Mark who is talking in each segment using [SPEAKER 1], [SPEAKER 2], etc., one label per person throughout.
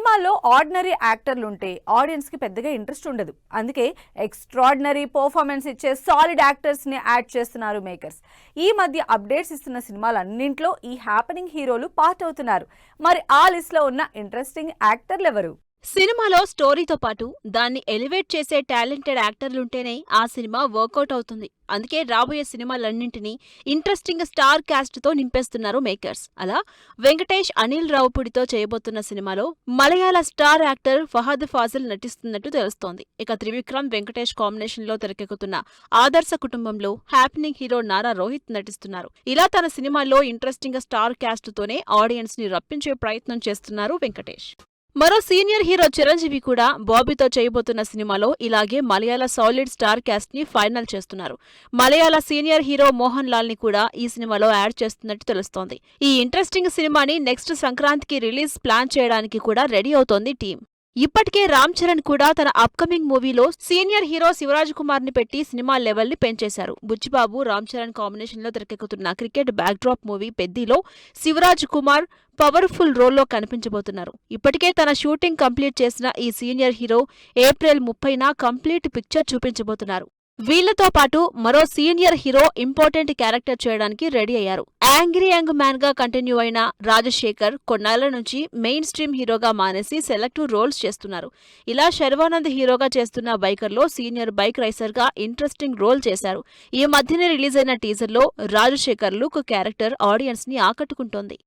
[SPEAKER 1] సినిమాల్లో ఆర్డినరీ యాక్టర్లుంటే ఆడియన్స్కి పెద్దగా ఇంట్రెస్ట్ ఉండదు. అందుకే ఎక్స్ట్రాడినరీ పర్ఫార్మెన్స్ ఇచ్చే సాలిడ్ యాక్టర్స్ని యాడ్ చేస్తున్నారు మేకర్స్. ఈ మధ్య అప్డేట్స్ ఇస్తున్న సినిమాలన్నింట్లో ఈ హ్యాపెనింగ్ హీరోలు పార్ట్ అవుతున్నారు. మరి ఆ లిస్ట్లో ఉన్న ఇంట్రెస్టింగ్ యాక్టర్లు ఎవరు?
[SPEAKER 2] సినిమాలో స్టోరీతో పాటు దాన్ని ఎలివేట్ చేసే టాలెంటెడ్ యాక్టర్లుంటేనే ఆ సినిమా వర్కౌట్ అవుతుంది. అందుకే రాబోయే సినిమాలన్నింటినీ ఇంట్రెస్టింగ్ స్టార్ క్యాస్ట్తో నింపేస్తున్నారు మేకర్స్. అలా వెంకటేష్, అనిల్ రావుపూడితో చేయబోతున్న సినిమాలో మలయాళ స్టార్ యాక్టర్ ఫహద్ ఫాజిల్ నటిస్తున్నట్టు తెలుస్తోంది. ఇక త్రివిక్రమ్, వెంకటేష్ కాంబినేషన్లో తెరకెక్కుతున్న ఆదర్శ కుటుంబంలో హ్యాపెనింగ్ హీరో నారా రోహిత్ నటిస్తున్నారు. ఇలా తన సినిమాల్లో ఇంట్రెస్టింగ్ స్టార్ క్యాస్ట్తోనే ఆడియన్స్ ని రప్పించే ప్రయత్నం చేస్తున్నారు వెంకటేష్. మరో సీనియర్ హీరో చిరంజీవి కూడా బాబీతో చేయబోతున్న సినిమాలో ఇలాగే మలయాళ సాలిడ్ స్టార్ క్యాస్ట్ ని ఫైనల్ చేస్తున్నారు. మలయాళ సీనియర్ హీరో మోహన్ లాల్ ని కూడా ఈ సినిమాలో యాడ్ చేస్తున్నట్టు తెలుస్తోంది. ఈ ఇంట్రెస్టింగ్ సినిమాని నెక్స్ట్ సంక్రాంతికి రిలీజ్ ప్లాన్ చేయడానికి కూడా రెడీ అవుతోంది టీం. ఇప్పటికే రామ్ చరణ్ కూడా తన అప్కమింగ్ మూవీలో సీనియర్ హీరో శివరాజ్ కుమార్ ని పెట్టి సినిమా లెవెల్ ని పెంచేశారు. బుచ్చిబాబు, రామ్ చరణ్ కాంబినేషన్ లో తెరకెక్కుతున్న క్రికెట్ బ్యాక్డ్రాప్ మూవీ పెద్దిలో శివరాజ్ కుమార్ పవర్ఫుల్ రోల్లో కనిపించబోతున్నారు. ఇప్పటికే తన షూటింగ్ కంప్లీట్ చేసిన ఈ సీనియర్ హీరో ఏప్రిల్ 30న కంప్లీట్ పిక్చర్ చూపించబోతున్నారు. వీళ్లతో పాటు మరో సీనియర్ హీరో ఇంపార్టెంట్ క్యారెక్టర్ చేయడానికి రెడీ అయ్యారు. యాంగ్రీ యంగ్ మ్యాన్ గా కంటిన్యూ అయిన రాజశేఖర్ కొన్నాళ్ల నుంచి మెయిన్ స్ట్రీమ్ హీరోగా మానేసి సెలెక్టివ్ రోల్స్ చేస్తున్నారు. ఇలా శర్వానంద్ హీరోగా చేస్తున్న బైకర్లో సీనియర్ బైక్ రైసర్ గా ఇంట్రెస్టింగ్ రోల్ చేశారు. ఈ మధ్యనే రిలీజ్ అయిన టీజర్లో రాజశేఖర్ లుక్ క్యారెక్టర్ ఆడియన్స్ ని ఆకట్టుకుంటోంది.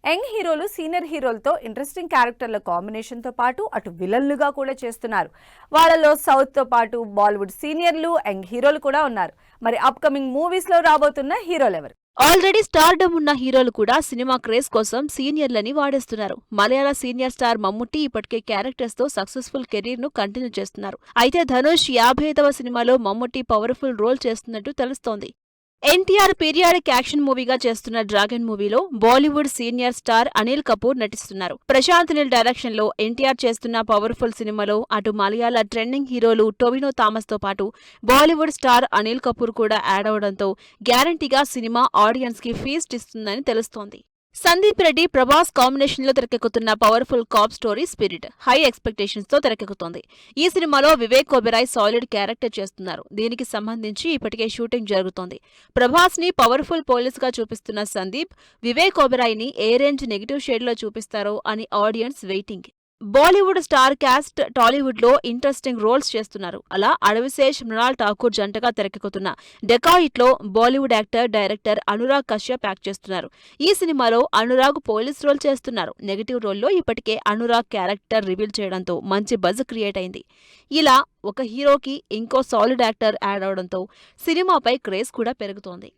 [SPEAKER 1] యంగ్ హీరోలు సీనియర్ హీరోలతో ఇంట్రెస్టింగ్ క్యారెక్టర్ల కాంబినేషన్తో పాటు అటు విలన్లుగా కూడా చేస్తున్నారు. వాళ్ళలో సౌత్తో పాటు బాలీవుడ్ సీనియర్లు, యంగ్ హీరోలు కూడా ఉన్నారు. మరి అప్కమింగ్ మూవీస్లో రాబోతున్న హీరోలు ఎవరు?
[SPEAKER 2] ఆల్రెడీ స్టార్డమ్ ఉన్న హీరోలు కూడా సినిమా క్రేజ్ కోసం సీనియర్లని వాడేస్తున్నారు. మలయాళ సీనియర్ స్టార్ మమ్ముట్టి ఇప్పటికే క్యారెక్టర్స్ తో సక్సెస్ఫుల్ కెరీర్ ను కంటిన్యూ చేస్తున్నారు. అయితే ధనుష్ 55వ సినిమాలో మమ్ముట్టి పవర్ఫుల్ రోల్ చేస్తున్నట్టు తెలుస్తోంది. ఎన్టీఆర్ పీరియాడిక్ యాక్షన్ మూవీగా చేస్తున్న డ్రాగన్ మూవీలో బాలీవుడ్ సీనియర్ స్టార్ అనిల్ కపూర్ నటిస్తున్నారు. ప్రశాంత్ నీల్ డైరెక్షన్ లో ఎన్టీఆర్ చేస్తున్న పవర్ఫుల్ సినిమాలో అటు మలయాళ ట్రెండింగ్ హీరోలు టొవినో థామస్ తో పాటు బాలీవుడ్ స్టార్ అనిల్ కపూర్ కూడా యాడ్ అవడంతో గ్యారంటీగా సినిమా ఆడియన్స్ కి ఫీస్ట్ ఇస్తుందని తెలుస్తోంది. సందీప్ రెడ్డి, ప్రభాస్ కాంబినేషన్ లో తెరకెక్కుతున్న powerful cop story Spirit high expectations తో తెరకెక్కుతోంది. ఈ సినిమాలో వివేక్ ఒబెరాయ్ సాలిడ్ క్యారెక్టర్ చేస్తున్నారు. దీనికి సంబంధించి ఇప్పటికే షూటింగ్ జరుగుతోంది. ప్రభాస్ ని పవర్ఫుల్ పోలీస్ గా చూపిస్తున్న సందీప్, వివేక్ ఒబెరాయ్ ని ఏ రేంజ్ నెగిటివ్ షేడ్ లో చూపిస్తారో అని audience waiting. Bollywood star cast Tollywood లో ఇంట్రెస్టింగ్ రోల్స్ చేస్తున్నారు. అలా అడవిశేష్, మృణాల్ ఠాకూర్ జంటగా తెరకెక్కుతున్న డెకాయిట్ లో Bollywood actor, director Anurag Kashyap act చేస్తున్నారు. ఈ సినిమాలో అనురాగ్ పోలీస్ రోల్ చేస్తున్నారు. నెగటివ్ రోల్లో ఇప్పటికే అనురాగ్ క్యారెక్టర్ రివీల్ చేయడంతో మంచి బజ్ క్రియేట్ అయింది. ఇలా ఒక హీరోకి ఇంకో సాలిడ్ యాక్టర్ యాడ్ అవడంతో సినిమాపై క్రేజ్ కూడా పెరుగుతోంది.